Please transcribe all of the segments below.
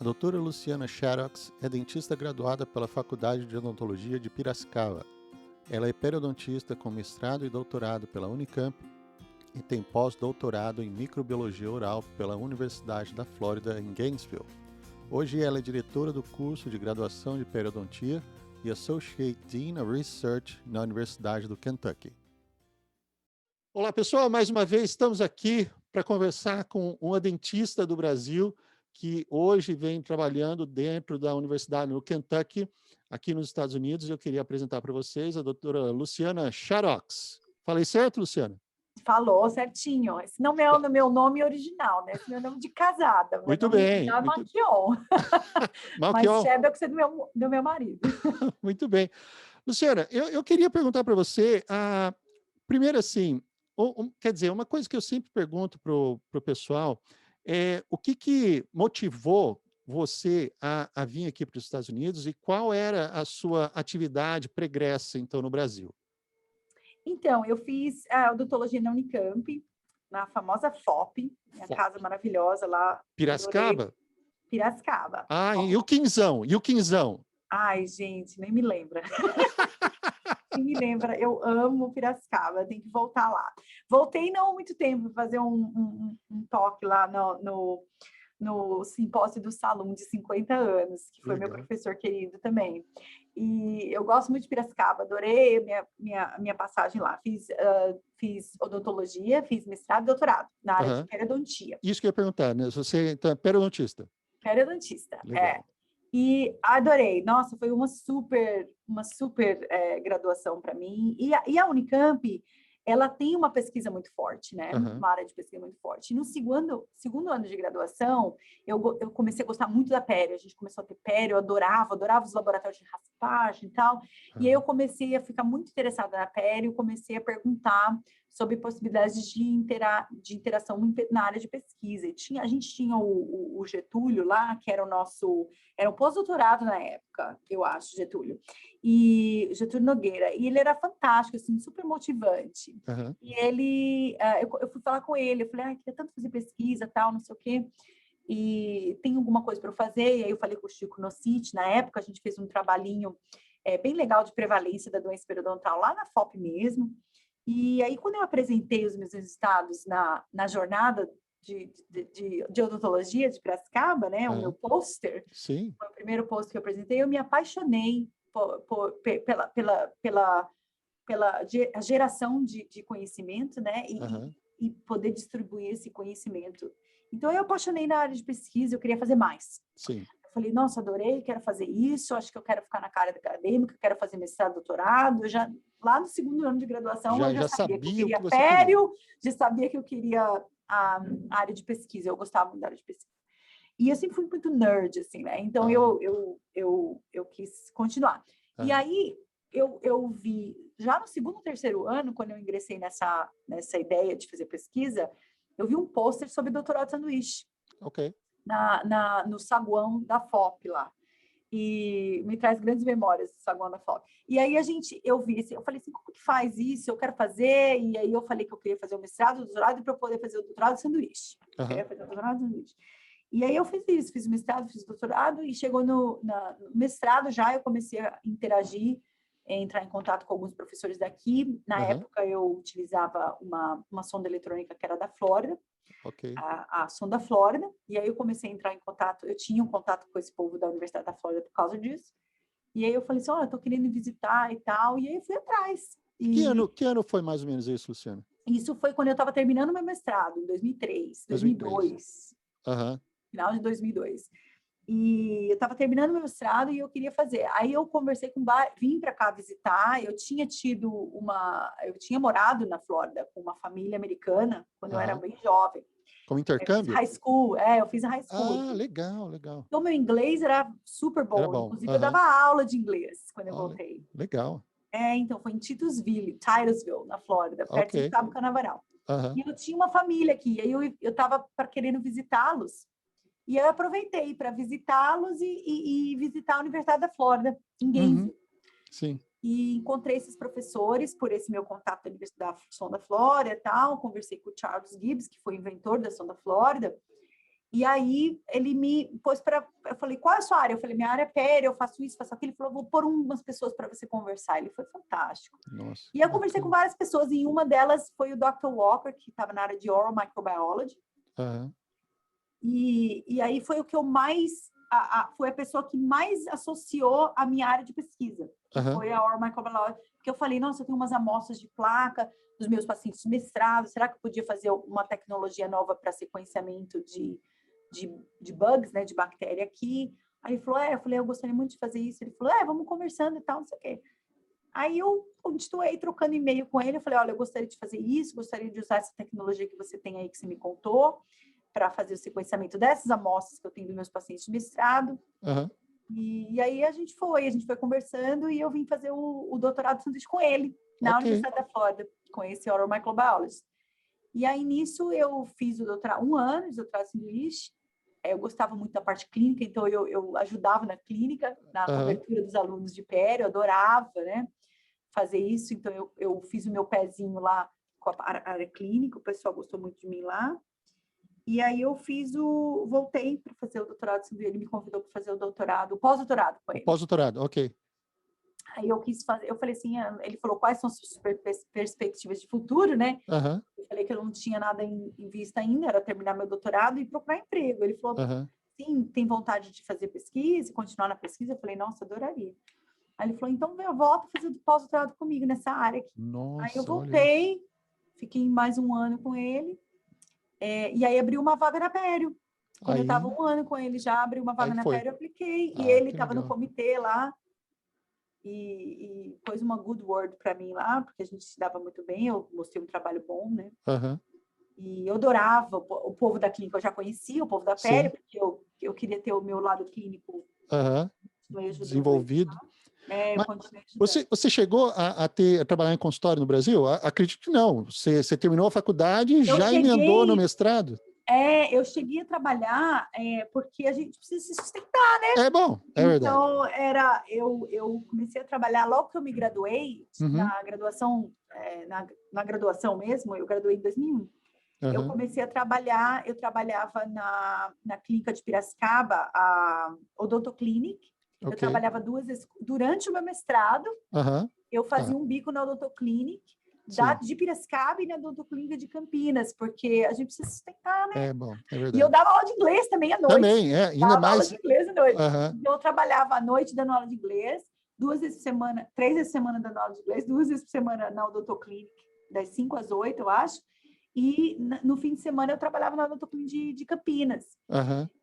A doutora Luciana Shaddox é dentista graduada pela Faculdade de Odontologia de Piracicaba. Ela é periodontista com mestrado e doutorado pela Unicamp e tem pós-doutorado em microbiologia oral pela Universidade da Flórida em Gainesville. Hoje ela é diretora do curso de graduação de periodontia e Associate Dean of Research na Universidade do Kentucky. Olá pessoal, mais uma vez estamos aqui para conversar com uma dentista do Brasil que hoje vem trabalhando dentro da Universidade no Kentucky, aqui nos Estados Unidos. Eu queria apresentar para vocês a doutora Luciana Shaddox. Falei certo, Luciana? Falou certinho. Esse não é o meu nome original, né? Esse é meu nome de casada. Meu Muito nome bem. original é Malchion. Mas Shaddox é do meu marido. Muito bem. Luciana, eu queria perguntar para você, primeiro assim, quer dizer, uma coisa que eu sempre pergunto para o pessoal é o que motivou você a vir aqui para os Estados Unidos e qual era a sua atividade pregressa, então, no Brasil? Então, eu fiz a odontologia na Unicamp, na famosa FOP, minha casa maravilhosa lá. Piracicaba? Adorei. Piracicaba. E o Quinzão? E o Quinzão? Ai, gente, nem me lembra. Nem me lembra, eu amo Piracicaba, tem que voltar lá. Voltei não há muito tempo, fazer um toque lá no simpósio do Salum de 50 anos, que foi meu professor querido também. E eu gosto muito de Piracicaba, adorei minha passagem lá. Fiz odontologia, fiz mestrado e doutorado na área de periodontia. Isso que eu ia perguntar, né? Você então, é periodontista? Periodontista, Legal. E adorei. Nossa, foi uma super graduação para mim. E a Unicamp, ela tem uma pesquisa muito forte, né? Uma área de pesquisa muito forte. E no segundo ano de graduação, eu comecei a gostar muito da pério. A gente começou a ter pério, eu adorava os laboratórios de raspagem e tal. E aí eu comecei a ficar muito interessada na pério, comecei a perguntar sobre possibilidades de interação na área de pesquisa. E a gente tinha o Getúlio lá, que era era um pós-doutorado na época, eu acho, e Getúlio Nogueira, e ele era fantástico, assim, super motivante. E ele, eu fui falar com ele, eu falei, queria tanto fazer pesquisa, tal, não sei o quê, e tem alguma coisa para eu fazer? E aí eu falei com o Chico Nocite, na época a gente fez um trabalhinho bem legal de prevalência da doença periodontal lá na FOP mesmo. E aí, quando eu apresentei os meus resultados na jornada de odontologia de Piracicaba, né, o meu pôster, foi o primeiro pôster que eu apresentei, eu me apaixonei pela geração de conhecimento, né, e poder distribuir esse conhecimento. Então, eu apaixonei na área de pesquisa, eu queria fazer mais. Sim. Eu falei, nossa, adorei, quero fazer isso, acho que eu quero ficar na área acadêmica, quero fazer mestrado, doutorado. Lá no segundo ano de graduação, eu já sabia que eu queria pério, já sabia que eu queria a área de pesquisa, eu gostava muito da área de pesquisa. E eu sempre fui muito nerd, assim, né? Então, eu quis continuar. E aí, eu vi, já no segundo, terceiro ano, quando eu ingressei nessa ideia de fazer pesquisa, eu vi um pôster sobre doutorado de sanduíche. Ok. No saguão da FOP lá. E me traz grandes memórias do saguão da FOP. E aí eu falei assim, como que faz isso? Eu quero fazer. E aí eu falei que eu queria fazer o mestrado, o doutorado, e para eu poder fazer o doutorado de sanduíche. Eu queria fazer o doutorado de sanduíche. E aí eu fiz isso, fiz o mestrado, fiz o doutorado, e chegou no mestrado já, eu comecei a interagir, entrar em contato com alguns professores daqui. Na época eu utilizava uma sonda eletrônica que era da Flórida, a sonda Flórida, e aí eu comecei a entrar em contato, eu tinha um contato com esse povo da Universidade da Flórida por causa disso, e aí eu falei assim, eu tô querendo visitar e tal, e aí eu fui atrás. Que ano foi mais ou menos isso, Luciana? Isso foi quando eu estava terminando meu mestrado, em 2003, 2002. Final de 2002. E eu estava terminando meu mestrado e eu queria fazer. Aí eu conversei vim para cá visitar. Eu tinha morado na Flórida com uma família americana quando eu era bem jovem. Como intercâmbio? High school, eu fiz a high school. Legal. Então meu inglês era super bom. Era bom. Inclusive eu dava aula de inglês quando eu voltei. Legal. Então foi em Titusville, na Flórida, perto de Cabo Canaveral. E eu tinha uma família aqui. E aí eu estava querendo visitá-los. E eu aproveitei para visitá-los e visitar a Universidade da Flórida, em Gainesville. Sim. E encontrei esses professores por esse meu contato da Universidade da Sonda Flórida e tal. Conversei com o Charles Gibbs, que foi inventor da Sonda Flórida. E aí ele me pôs para... Eu falei, qual é a sua área? Eu falei, minha área é pério, eu faço isso, faço aquilo. Ele falou, vou pôr umas pessoas para você conversar. Ele foi fantástico. Nossa, e eu conversei com várias pessoas, e uma delas foi o Dr. Walker, que estava na área de Oral Microbiology. Uhum. E aí foi o que eu mais... foi a pessoa que mais associou a minha área de pesquisa, que foi a Oral Microbiology. Porque eu falei, nossa, eu tenho umas amostras de placa dos meus pacientes de mestrado, será que eu podia fazer uma tecnologia nova para sequenciamento de bugs, né, de bactéria aqui? Aí ele falou, eu falei, eu gostaria muito de fazer isso. Ele falou, vamos conversando e tal, não sei o quê. Aí eu continuei trocando e-mail com ele, eu falei, olha, eu gostaria de fazer isso, gostaria de usar essa tecnologia que você tem aí, que você me contou, para fazer o sequenciamento dessas amostras que eu tenho dos meus pacientes de mestrado. E aí a gente foi conversando, e eu vim fazer o doutorado de sanduíche com ele, na Universidade da Flórida, com esse Oral Microbiologist. E aí, nisso, eu fiz o doutorado, 1 ano de doutorado de sanduíche. Eu gostava muito da parte clínica, então eu ajudava na clínica, na cobertura dos alunos de pério, eu adorava, né, fazer isso. Então, eu fiz o meu pezinho lá com a área clínica, o pessoal gostou muito de mim lá. E aí eu voltei para fazer o doutorado de sanduíche, ele me convidou para fazer o doutorado, o pós-doutorado com ele. O pós-doutorado, ok. Aí eu quis fazer, eu falei assim, ele falou, quais são as suas perspectivas de futuro, né? Eu falei que eu não tinha nada em vista ainda, era terminar meu doutorado e procurar emprego. Ele falou, sim, tem vontade de fazer pesquisa, continuar na pesquisa? Eu falei, nossa, adoraria. Aí ele falou, então eu volto a fazer pós-doutorado comigo nessa área aqui. Nossa, aí eu voltei, fiquei mais 1 ano com ele, e aí abriu uma vaga na Pério. Quando eu estava 1 ano com ele, já abriu uma vaga na Pério, eu apliquei, e ele estava no comitê lá, e pôs uma good word para mim lá, porque a gente se dava muito bem, eu mostrei um trabalho bom, né? E eu adorava o povo da clínica, eu já conhecia o povo da Pério, porque eu queria ter o meu lado clínico desenvolvido. Mas você chegou a trabalhar em consultório no Brasil? Acredito que não. Você terminou a faculdade e já emendou no mestrado? Eu cheguei a trabalhar porque a gente precisa se sustentar, né? É bom, é verdade. Então, eu comecei a trabalhar logo que eu me graduei, na graduação, na graduação mesmo, eu graduei em 2001. Eu comecei a trabalhar, eu trabalhava na clínica de Piracicaba, a Odontoclinic. Eu trabalhava 2 vezes durante o meu mestrado. Eu fazia um bico na Odontoclinic de Piracicaba e na Odontoclínica de Campinas, porque a gente precisa sustentar, né? É bom, é verdade. E eu dava aula de inglês também à noite. Também, ainda mais. Aula de inglês à noite. Então, eu trabalhava à noite dando aula de inglês, 2 vezes por semana, 3 vezes por semana dando aula de inglês, 2 vezes por semana na Odontoclinic, das 5 às 8, eu acho. E no fim de semana eu trabalhava na Odontoclínica de Campinas.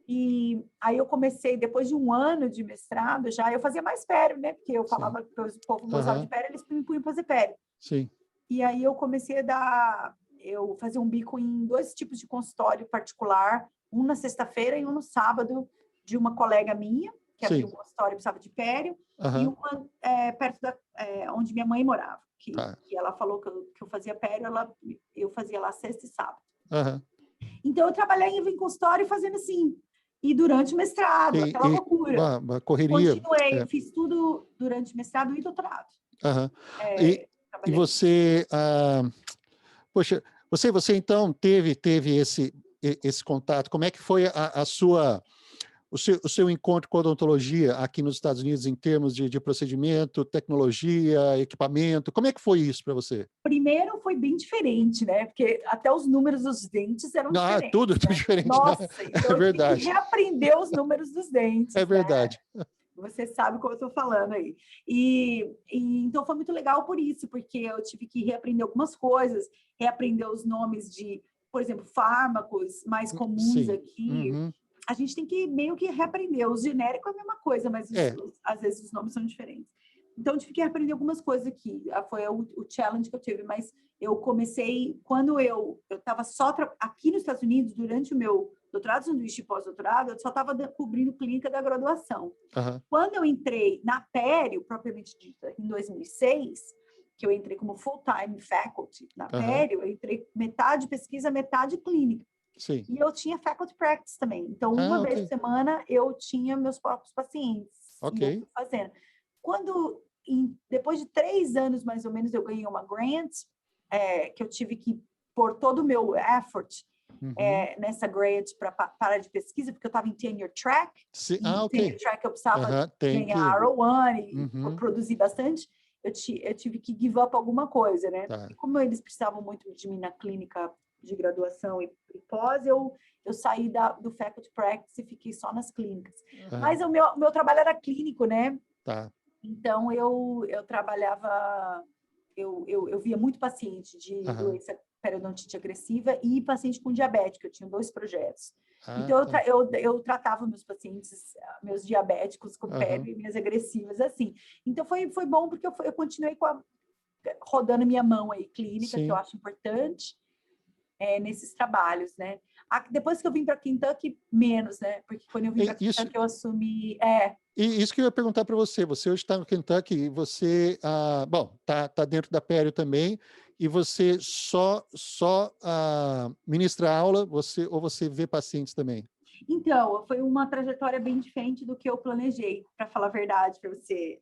E aí eu comecei, depois de 1 ano de mestrado, já eu fazia mais pério, né? Porque eu falava que o povo gostava de pério, eles me punham para fazer pério. Sim. E aí eu comecei eu fazia um bico em 2 tipos de consultório particular, um na sexta-feira e um no sábado, de uma colega minha, que abriu um consultório e precisava de pério, e uma perto onde minha mãe morava, que ela falou que eu fazia pério, eu fazia lá sexta e sábado. Então eu trabalhei em consultório fazendo assim, e durante o mestrado, aquela loucura. Uma correria. Continuei, fiz tudo durante o mestrado e doutorado. E você, poxa, você então teve esse contato? Como é que foi o seu encontro com a odontologia aqui nos Estados Unidos em termos de procedimento, tecnologia, equipamento? Como é que foi isso para você? Primeiro foi bem diferente, né? Porque até os números dos dentes eram diferentes. Tudo diferente. Nossa, então eu tive que reaprender os números dos dentes. É verdade. Né? Você sabe como eu estou falando aí. E então foi muito legal por isso, porque eu tive que reaprender algumas coisas, reaprender os nomes de, por exemplo, fármacos mais comuns aqui. A gente tem que meio que reaprender. Os genéricos é a mesma coisa, mas às vezes os nomes são diferentes. Então, eu tive que reaprender algumas coisas aqui. Foi o challenge que eu tive, mas eu comecei, quando eu estava só aqui nos Estados Unidos, durante o meu doutorado, sanduíche e pós-doutorado, eu só estava cobrindo clínica da graduação. Quando eu entrei na Pério, propriamente dita, em 2006, que eu entrei como full-time faculty na Pério, eu entrei metade pesquisa, metade clínica. Sim. E eu tinha faculty practice também. Então, uma vez por semana, eu tinha meus próprios pacientes. E eu fui fazendo. Depois de 3 anos, mais ou menos, eu ganhei uma grant, que eu tive que pôr todo o meu effort nessa grade para área de pesquisa, porque eu estava em tenure track. Sim. E Ok. tenure track eu precisava ganhar R01 e produzir bastante. Eu tive que give up alguma coisa, né? Tá. E como eles precisavam muito de mim na clínica de graduação e pós, eu saí do faculty practice e fiquei só nas clínicas. Mas o meu trabalho era clínico, né? Tá. Então, eu trabalhava... Eu via muito paciente de doença periodontite agressiva e paciente com diabético. Eu tinha 2 projetos. Então, eu tratava meus pacientes, meus diabéticos com pério e minhas agressivas, assim. Então, foi bom porque eu continuei rodando minha mão aí clínica, que eu acho importante, nesses trabalhos, né? Depois que eu vim para Kentucky, menos, né? Porque quando eu vim para Kentucky, eu assumi... E isso que eu ia perguntar para você. Você hoje está no Kentucky e você, tá dentro da pério também, e você só ministra aula, ou você vê pacientes também? Então, foi uma trajetória bem diferente do que eu planejei, para falar a verdade para você.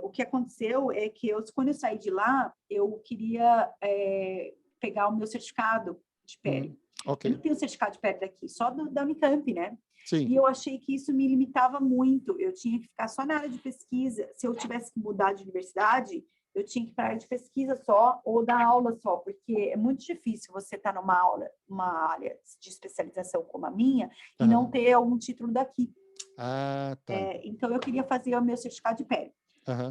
O que aconteceu é que quando eu saí de lá, eu queria pegar o meu certificado de pério. Okay. Eu não tenho certificado de pério daqui, só da Unicamp, né? Sim. E eu achei que isso me limitava muito. Eu tinha que ficar só na área de pesquisa. Se eu tivesse que mudar de universidade, eu tinha que ir para a área de pesquisa só ou dar aula só, porque é muito difícil você estar uma área de especialização como a minha e não ter algum título daqui. Tá. Então, eu queria fazer o meu certificado de pério.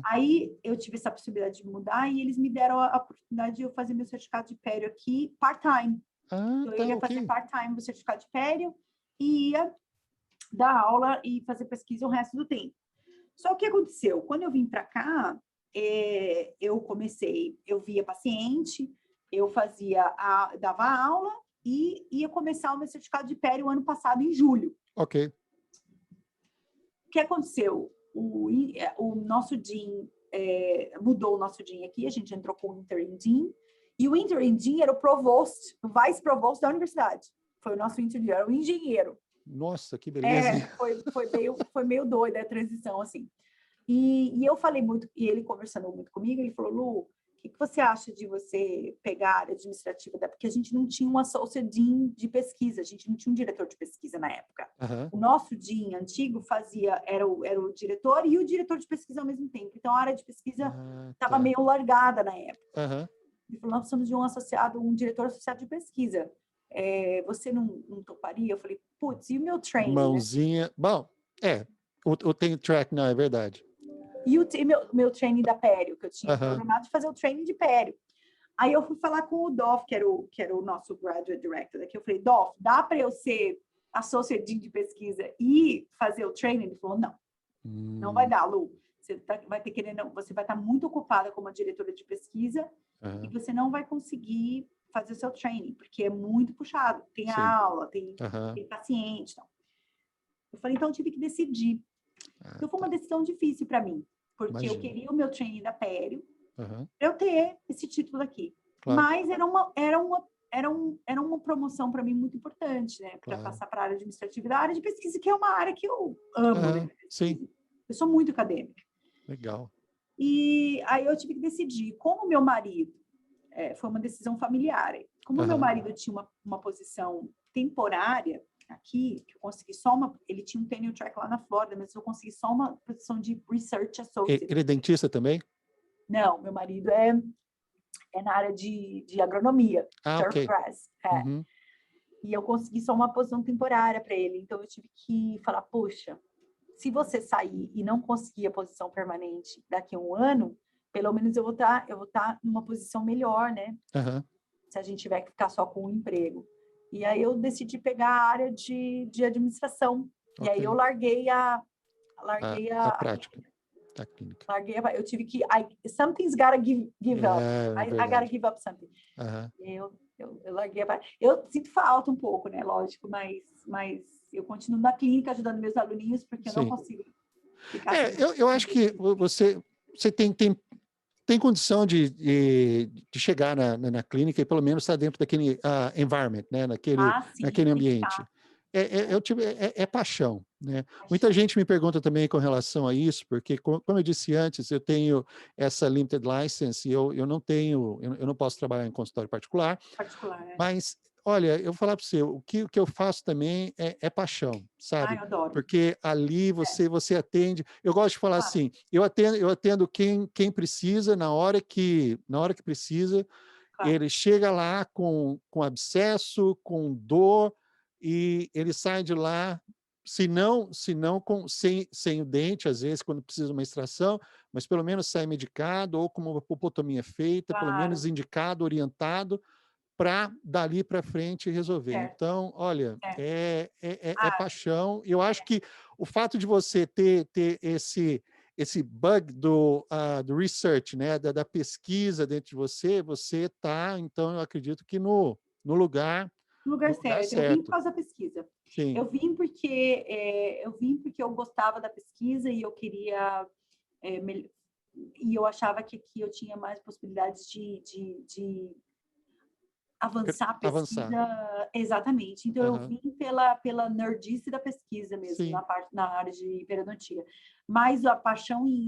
Aí, eu tive essa possibilidade de mudar e eles me deram a oportunidade de eu fazer meu certificado de pério aqui part-time. Então, eu ia fazer part-time o certificado de pério e ia dar aula e fazer pesquisa o resto do tempo. Só que o que aconteceu? Quando eu vim para cá, eu via paciente, eu dava aula e ia começar o meu certificado de pério ano passado, em julho. Ok. O que aconteceu? O nosso Dean mudou o nosso Dean aqui, a gente entrou com o Interim Dean, e o Interim Dean era o Provost, o Vice Provost da universidade. Foi o nosso Interim, era o engenheiro. Nossa, que beleza. Foi meio doida a transição, assim. E eu falei muito, e ele conversando muito comigo, ele falou, Lu, o que você acha de você pegar a área administrativa? Porque a gente não tinha um associate dean de pesquisa, a gente não tinha um diretor de pesquisa na época. O nosso dean antigo era o diretor e o diretor de pesquisa ao mesmo tempo. Então, a área de pesquisa estava meio largada na época. Ele falou, nós precisamos de um diretor associado de pesquisa. Você não toparia? Eu falei, putz, e o meu training? Mãozinha... Né? Bom, eu tenho track, não, é verdade. E meu training da pério, que eu tinha programado de fazer o training de pério. Aí eu fui falar com o Dolph, que era o nosso graduate director daqui. Eu falei, Dolph, dá para eu ser associate dean de pesquisa e fazer o training? Ele falou, não. Não vai dar, Lu. Você vai estar muito ocupada como diretora de pesquisa e você não vai conseguir fazer o seu training, porque é muito puxado. Tem aula, tem paciente. Então. Eu falei, então eu tive que decidir. Então foi uma decisão difícil para mim, porque eu queria o meu training da pério, para eu ter esse título aqui. Claro. Mas era uma promoção para mim muito importante, né? Para passar para a área administrativa, da área de pesquisa, que é uma área que eu amo, né? Sim. Eu sou muito acadêmica. Legal. E aí eu tive que decidir. Como meu marido, foi uma decisão familiar, como meu marido tinha uma posição temporária aqui, que eu consegui ele tinha um tenure track lá na Flórida, mas eu consegui só uma posição de research associate. Ele é dentista também? Não, meu marido é na área de agronomia, ok. E eu consegui só uma posição temporária para ele, então eu tive que falar, poxa, se você sair e não conseguir a posição permanente daqui a um ano, pelo menos eu vou estar numa posição melhor, né? Se a gente tiver que ficar só com um emprego. E aí eu decidi pegar a área de administração. E aí eu larguei a prática, a clínica. Eu tive que... something's gotta give up. I gotta give up something. Eu larguei a... Eu sinto falta um pouco, né? Lógico, mas eu continuo na clínica ajudando meus aluninhos, porque eu não consigo ficar... eu acho que você tem condição de chegar na clínica e pelo menos estar dentro daquele environment, né? naquele ambiente. É paixão, né? Muita gente me pergunta também com relação a isso, porque, como eu disse antes, eu tenho essa limited license e eu não posso trabalhar em consultório particular. Mas olha, eu vou falar para você, o que eu faço também é paixão, Ai, sabe? eu adoro. Porque ali É, você atende. Eu gosto de falar claro, assim, eu atendo quem precisa na hora que precisa. claro. Ele chega lá com abscesso, com dor, e ele sai de lá, se não sem o dente, às vezes, quando precisa de uma extração, mas pelo menos sai medicado, ou com uma pupotomia feita, pelo menos Claro, indicado, orientado, para dali para frente resolver. certo, Então, olha, é. é Ah, paixão. E eu acho que o fato de você ter esse bug do research, né, da pesquisa dentro de você, você está, então, eu acredito que no no lugar lugar certo. Eu vim por certo. causa da pesquisa. Sim, Eu vim porque eu gostava da pesquisa e eu queria e eu achava que aqui eu tinha mais possibilidades de avançar a avançar. pesquisa exatamente. Então eu Aham. vim pela nerdice da pesquisa mesmo Sim, na área de periodontia, mas a paixão em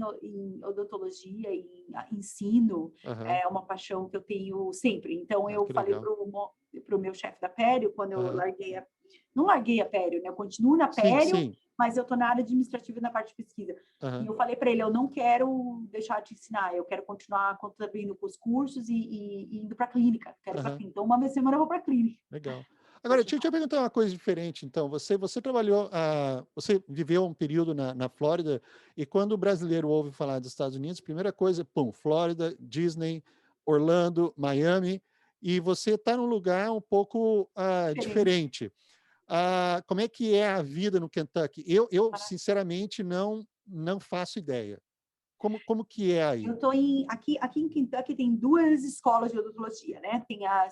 odontologia e ensino aham. é uma paixão que eu tenho sempre. Então Ah, eu que falei legal. pro meu chefe da Pério quando eu Aham. não larguei a Pério, né? Eu continuo na Sim, Pério, sim. mas eu estou na área administrativa e na parte de pesquisa. E Aham, eu falei para ele, eu não quero deixar de ensinar, eu quero continuar contribuindo com os cursos e indo para a clínica. Quero para a aham. clínica. Então, uma vez por semana eu vou para a clínica. Legal. Agora, Poxa, deixa eu perguntar uma coisa diferente, então. Você trabalhou, você viveu um período na Flórida, e quando o brasileiro ouve falar dos Estados Unidos, primeira coisa, pum, Flórida, Disney, Orlando, Miami, e você está num lugar um pouco diferente. diferente. Como é que é a vida no Kentucky? Eu sinceramente, não faço ideia. Como que é Eu aí? estou aqui em Kentucky tem duas escolas de odontologia, né? Tem a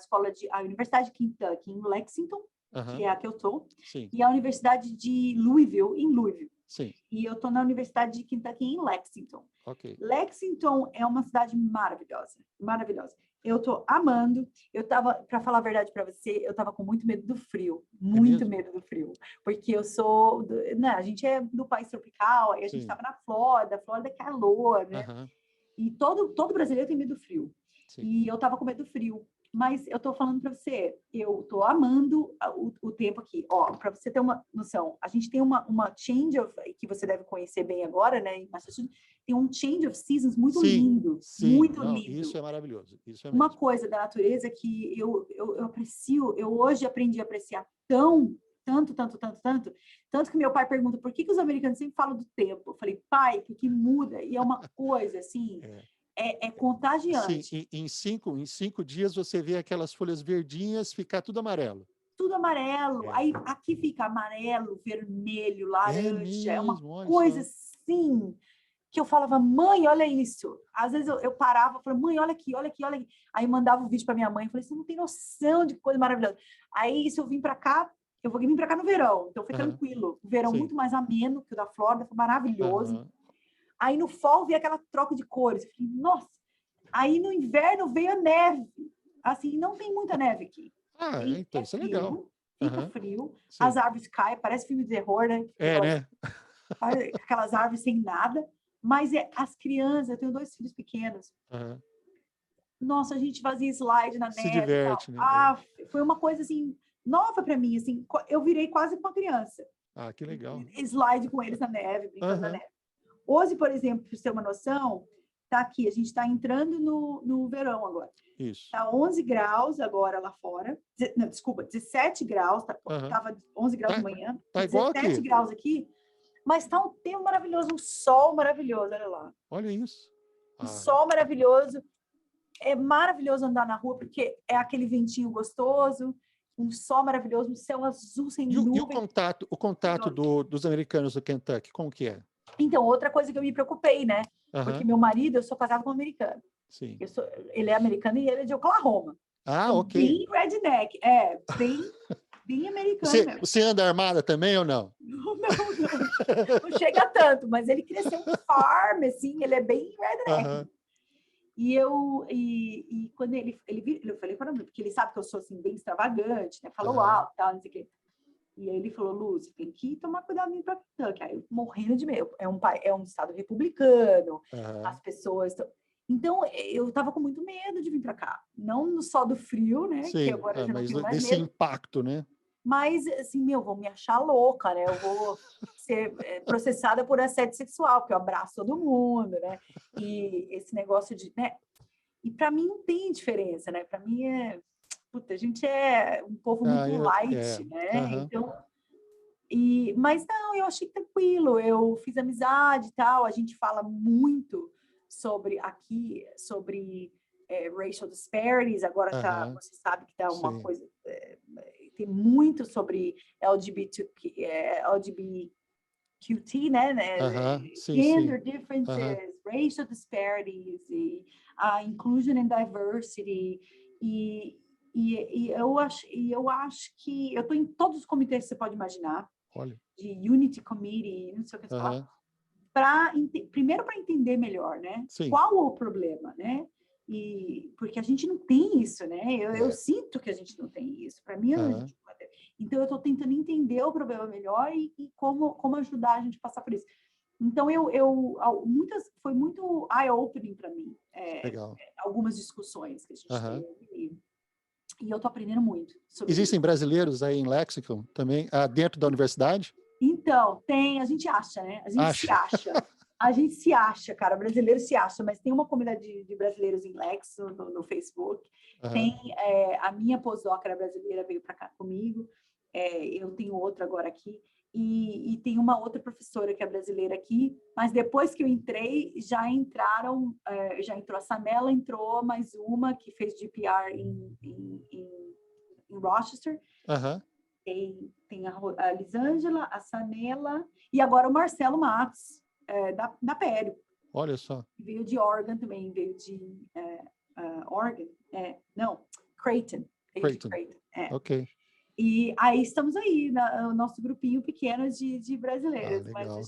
Universidade de Kentucky em Lexington, que Aham, é a que eu estou, sim, e a Universidade de Louisville, em Louisville. sim, E eu estou na Universidade de Kentucky em Lexington. ok. Lexington é uma cidade maravilhosa, maravilhosa. Eu estou amando. Eu estava, para falar a verdade para você, eu estava com muito medo do frio, É muito mesmo? medo do frio, porque eu sou, né, a gente é do país tropical, aí a gente Sim, estava na Flórida é calor, né? aham, E todo brasileiro tem medo do frio. sim. E eu estava com medo do frio. Mas eu estou falando para você, eu estou amando o tempo aqui. Ó, para você ter uma noção, a gente tem uma change of, que você deve conhecer bem agora, né, em Massachusetts, tem um change of seasons muito Sim, lindo, sim. muito Não, isso lindo. é maravilhoso. Isso é Uma mesmo. coisa da natureza que eu aprecio, eu hoje aprendi a apreciar tanto que meu pai pergunta por que os americanos sempre falam do tempo. Eu falei, pai, porque muda, e é uma coisa assim, É. é Sim, contagiante. em cinco dias você vê aquelas folhas verdinhas ficar tudo amarelo. Tudo amarelo. É. Aí aqui fica amarelo, vermelho, É laranja. É uma mesmo, olha coisa só. assim que eu falava, mãe, olha isso. Às vezes eu parava, falava, mãe, olha aqui, olha aqui, olha aqui. Aí mandava um vídeo para minha mãe, eu falei, você não tem noção de coisa maravilhosa. Aí se eu vim para cá, eu vou vir para cá no verão, então foi Aham, tranquilo. O verão sim. muito mais ameno que o da Flórida, foi maravilhoso. Aham. Aí no fall veio aquela troca de cores. Eu falei, nossa. Aí no inverno veio a neve. Assim, não tem muita neve aqui. Então É isso é legal. frio, fica Aham, frio, as sim. árvores caem, parece filme de terror, né? É, né? Aquelas árvores sem nada. Mas as crianças, eu tenho dois filhos pequenos. Aham. Nossa, a gente fazia slide na Se neve e tal. diverte, né? É. Foi uma coisa assim nova para mim, assim, eu virei quase uma criança. Que legal. Slide com eles na neve, brincando na Aham, neve. Hoje, por exemplo, para você ter uma noção, tá aqui, a gente está entrando no verão agora. isso. Tá 11 graus agora lá fora. Não, desculpa, 17 graus, Aham. tava 11 graus de Tá, manhã, tá igual 17 aqui. graus aqui, mas tá um tempo maravilhoso, um sol maravilhoso, olha lá. Olha isso. Um Ah, sol maravilhoso. É maravilhoso andar na rua, porque é aquele ventinho gostoso, um sol maravilhoso, um céu azul sem e o nuvem. contato dos americanos do Kentucky, como que é? Então, outra coisa que eu me preocupei, né? Porque Aham, meu marido, eu sou casada com um americano. sim. Ele é americano e ele é de Oklahoma. Então, Ok. bem redneck, bem americano mesmo. Você anda armada também ou não? Não chega tanto, mas ele cresceu um farm, assim, ele é bem redneck. Aham, E quando eu falei para ele, porque ele sabe que eu sou assim, bem extravagante, né? Falou aham, alto, tal, não sei o quê. E aí ele falou, Lúcia, tem que tomar cuidado indo para Kentucky. Aí eu morrendo de medo. É um estado republicano, aham. as pessoas. Então, eu estava com muito medo de vir para cá. Não só do frio, né? Que Sim, agora eu já não mas tenho mais desse medo. impacto, né? Mas, assim, vão me achar louca, né? Eu vou ser processada por assédio sexual, porque eu abraço todo mundo, né? E esse negócio de, né? E para mim não tem diferença, né? Para mim puta, a gente é um povo muito light, né? Aham. Então, mas não, eu achei tranquilo, eu fiz amizade e tal, a gente fala muito sobre racial disparities, agora tá, Aham. você sabe que tá uma Sim. coisa, tem muito sobre LGBTQT, né? Aham. Sim, sim. Gender Aham. differences, racial disparities, e inclusion and diversity, e, eu acho que eu estou em todos os comitês que você pode imaginar, Olha. de Unity Committee, não sei o que você falar, Aham. primeiro para entender melhor, né? Sim. Qual o problema, né? Porque a gente não tem isso, né? Eu sinto que a gente não tem isso. Para mim, a gente pode ter. Então, eu estou tentando entender o problema melhor e como ajudar a gente a passar por isso. Então, foi muito eye-opening para mim, Legal. algumas discussões que a gente Aham. teve. E eu estou aprendendo muito sobre Existem isso. brasileiros aí em Lexington também, dentro da universidade? Então, a gente acha, né? A gente se Acho. acha. A gente se acha, cara, brasileiro se acha, mas tem uma comunidade de brasileiros em Lex no Facebook. Aham. Tem a minha postdoc brasileira veio para cá comigo. Eu tenho outra agora aqui. E tem uma outra professora que é brasileira aqui, mas depois que eu entrei, já entrou a Samela, entrou mais uma que fez GPR em Rochester. Aham. Tem a Lisângela, a Sanela e agora o Marcelo Matos, da Pério. Olha só. Veio de Oregon também, veio de Oregon. Não, Creighton. Veio de Creighton. Creighton. Ok. E aí estamos aí, o nosso grupinho pequeno de brasileiros, mas Legal. a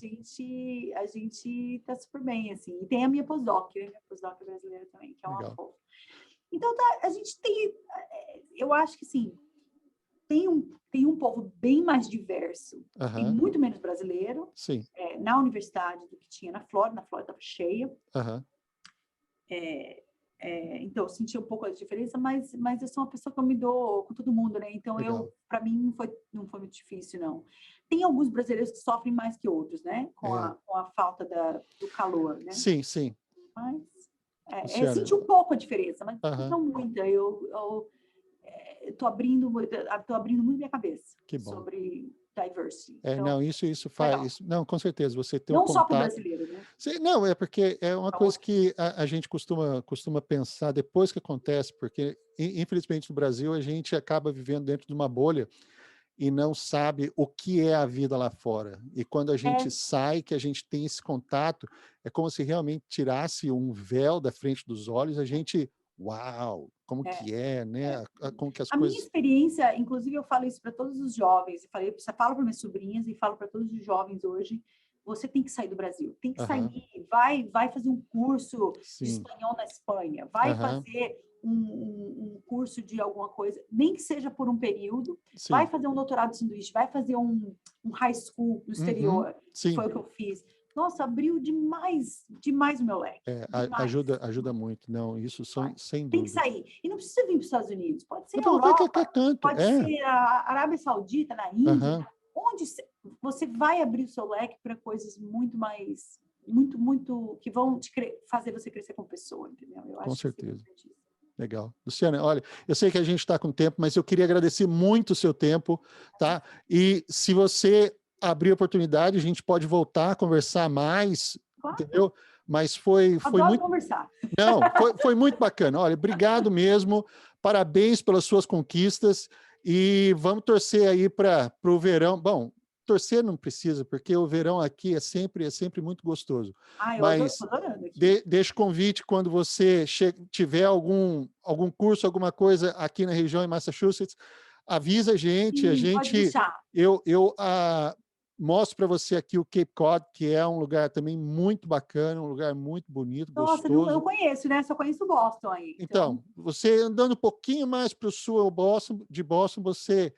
gente está super bem, assim. E tem a minha postdoc, né? Minha postdoc brasileira também, que é uma fofa. Então, a gente tem, eu acho que sim, tem um povo bem mais diverso e muito menos brasileiro na universidade do que tinha na Flórida. Na Flórida estava cheia. Então, eu senti um pouco a diferença, mas eu sou uma pessoa que eu me dou com todo mundo, né? Então, para mim, não foi muito difícil, não. Tem alguns brasileiros que sofrem mais que outros, né? Com a falta do calor, né? Sim, sim. Mas eu senti um pouco a diferença, mas não muita. Eu estou abrindo muito minha cabeça sobre diversity. Então, não, isso faz. Não, com certeza, você tem um não contato. Só para o brasileiro, né? Não, é porque é uma coisa que a gente costuma pensar depois que acontece, porque, infelizmente, no Brasil, a gente acaba vivendo dentro de uma bolha e não sabe o que é a vida lá fora. E quando a gente sai, que a gente tem esse contato, é como se realmente tirasse um véu da frente dos olhos, a gente, uau, como que é, né? Como que as coisas... minha experiência, inclusive eu falo isso para todos os jovens, falo para minhas sobrinhas e falo para todos os jovens hoje, você tem que sair do Brasil, tem que sair, vai fazer um curso de espanhol na Espanha, vai fazer um curso de alguma coisa, nem que seja por um período, vai fazer um doutorado de sanduíche, vai fazer um high school no exterior, que foi o que eu fiz. Nossa, abriu demais o meu leque. Ajuda muito. Não, isso sem dúvida. Tem que sair. E não precisa vir para os Estados Unidos. Pode ser a Europa, pode ser a Arábia Saudita, na Índia. Onde você vai abrir o seu leque para coisas muito mais... Muito que vão fazer você crescer como pessoa, entendeu? Eu acho com certeza. Que Legal. Luciana, olha, eu sei que a gente está com tempo, mas eu queria agradecer muito o seu tempo, tá? E se você abrir oportunidade, a gente pode voltar a conversar mais, entendeu? Mas foi muito... conversar. Não, foi muito bacana. Olha, obrigado mesmo, parabéns pelas suas conquistas e vamos torcer aí para o verão. Bom, torcer não precisa, porque o verão aqui é sempre muito gostoso. Mas adorando aqui. deixa o convite quando você tiver algum curso, alguma coisa aqui na região em Massachusetts, avisa a gente. Sim, pode deixar. Eu mostro para você aqui o Cape Cod, que é um lugar também muito bacana, um lugar muito bonito, gostoso. Nossa, eu conheço, né? Só conheço Boston aí. Então, você andando um pouquinho mais para o sul de Boston, você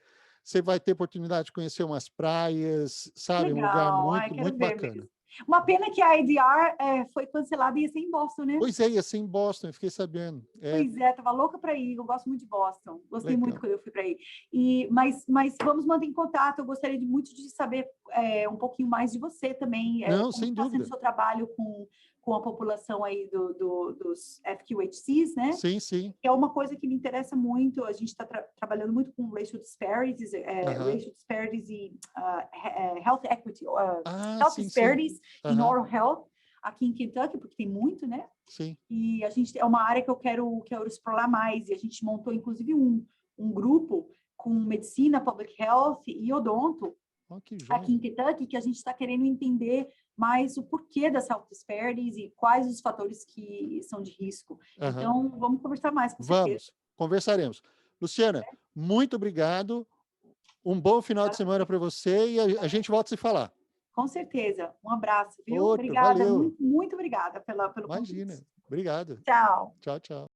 vai ter oportunidade de conhecer umas praias, sabe? Legal. Um lugar muito bacana. Uma pena que a IDR foi cancelada e ia ser em Boston, né? Pois é, ia ser em Boston, eu fiquei sabendo. Pois é, tava louca para ir. Eu gosto muito de Boston. Gostei Legal. muito quando eu fui para ir. Mas vamos manter em contato. Eu gostaria muito de saber um pouquinho mais de você também. Não, Como sem está dúvida. sendo o seu trabalho com a população aí dos FQHCs, né? Sim, sim. É uma coisa que me interessa muito. A gente está trabalhando muito com racial disparities, racial disparities e health equity, health sim, disparities sim. em oral health aqui em Kentucky, porque tem muito, né? Sim. E a gente é uma área que eu quero explorar mais. E a gente montou, inclusive, um grupo com medicina, public health e odonto aqui em Kentucky, que a gente está querendo entender mais o porquê das health disparities e quais os fatores que são de risco. Então, vamos conversar mais, com certeza. Vamos, conversaremos. Luciana, muito obrigado. Um bom final de semana para você e a gente volta a se falar. Com certeza. Um abraço, viu? Outro, Obrigada, valeu. muito obrigada pelo Imagina. convite. Obrigado. Tchau. Tchau, tchau.